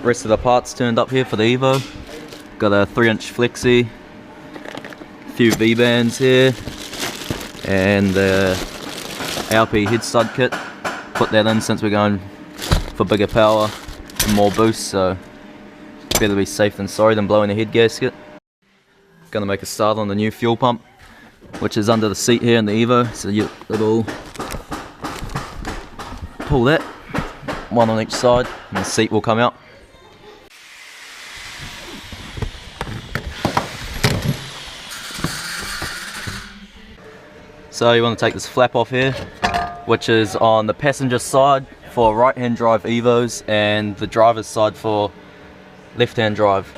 rest of the parts turned up here for the Evo. Got a 3-inch flexi, a few V-bands here, and the LP head stud kit. Put that in since we're going for bigger power and more boost, so better be safe than sorry than blowing a head gasket. Gonna make a start on the new fuel pump, which is under the seat here in the Evo, so it'll pull that, one on each side, and the seat will come out. So you want to take this flap off here, which is on the passenger side for right-hand drive Evos and the driver's side for left-hand drive.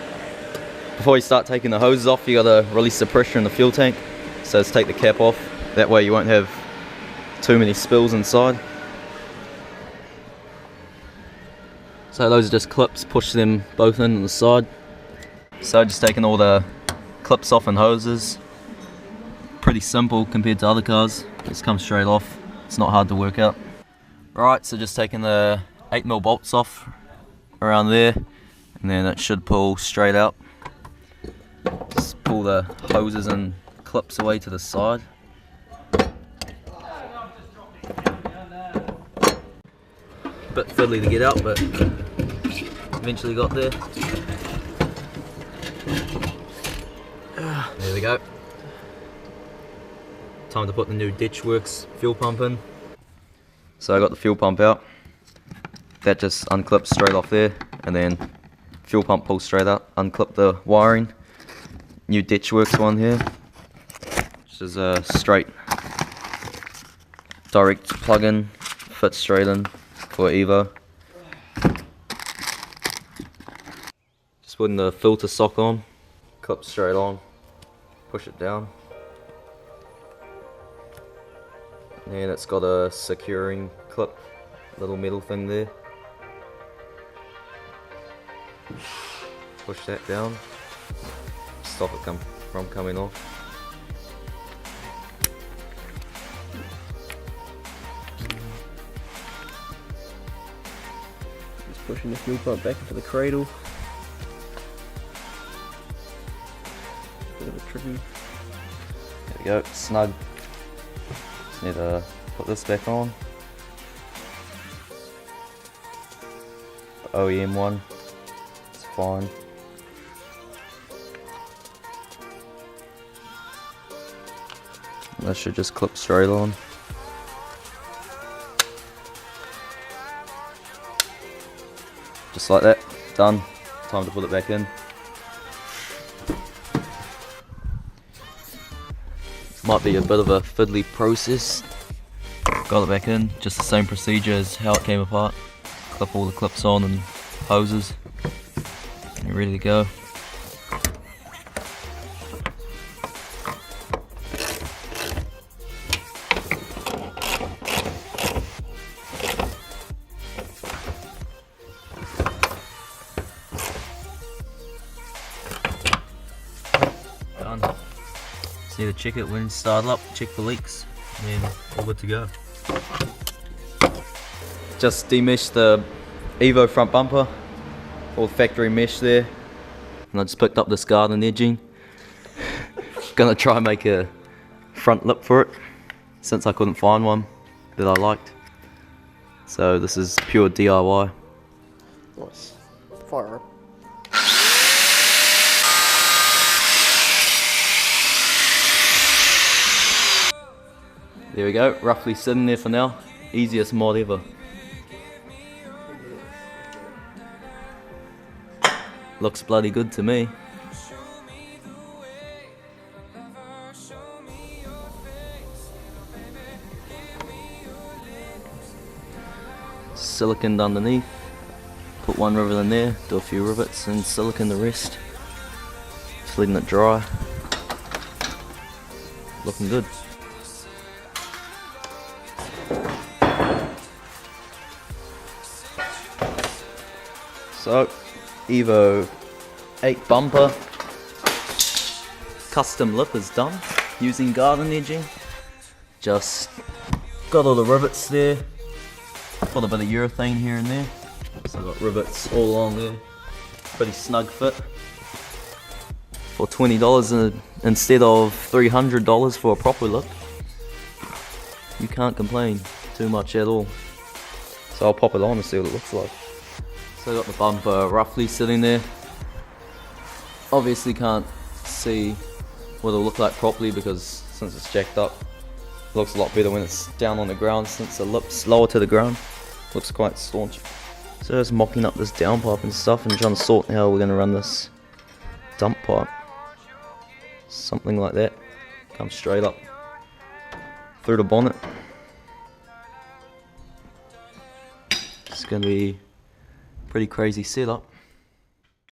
Before you start taking the hoses off, you gotta release the pressure in the fuel tank. So let's take the cap off, that way you won't have too many spills inside. So those are just clips, push them both in on the side. So just taking all the clips off and hoses. Pretty simple compared to other cars, just comes straight off, it's not hard to work out. Right, so just taking the 8mm bolts off around there, and then it should pull straight out. Just pull the hoses and clips away to the side. Bit fiddly to get out, but eventually got there. There we go. Time to put the new deatch werks fuel pump in. So I got the fuel pump out. That just unclips straight off there, and then fuel pump pulls straight out. Unclip the wiring. New deatch werks one here, which is a straight direct plug-in, fits straight in for Evo. Just putting the filter sock on, clips straight on, push it down. And it's got a securing clip, little metal thing there. Push that down, stop it from coming off. Just pushing the fuel pump back into the cradle. Bit of a tricky. There we go, snug. Just need to put this back on. The OEM one, it's fine. That should just clip straight on. Just like that, done. Time to put it back in. Might be a bit of a fiddly process. Got it back in, just the same procedure as how it came apart. Clip all the clips on and hoses, and you're ready to go. Done. Just need to check it when it's started up, check for leaks, and then all good to go. Just demeshed the Evo front bumper, all factory mesh there, and I just picked up this garden edging. Gonna try and make a front lip for it, since I couldn't find one that I liked. So this is pure DIY. Nice. Fire up. There we go, roughly sitting there for now. Easiest mod ever. Looks bloody good to me. Siliconed underneath. Put one rivet in there, do a few rivets, and silicone the rest. Just letting it dry. Looking good. So, Evo 8 bumper, custom lip is done using garden edging. Just got all the rivets there, put a bit of urethane here and there, so I've got rivets all along there, Pretty snug fit for $20 instead of $300 for a proper lip. You can't complain too much at all. So I'll pop it on and see what it looks like. So I got the bumper roughly sitting there. Obviously can't see what it'll look like properly because since it's jacked up, it looks a lot better when it's down on the ground since the lip's lower to the ground. Looks quite staunch. So just mocking up this downpipe and stuff and trying to sort how we're going to run this dump pipe. Something like that. Come straight up through the bonnet. It's going to be a pretty crazy setup.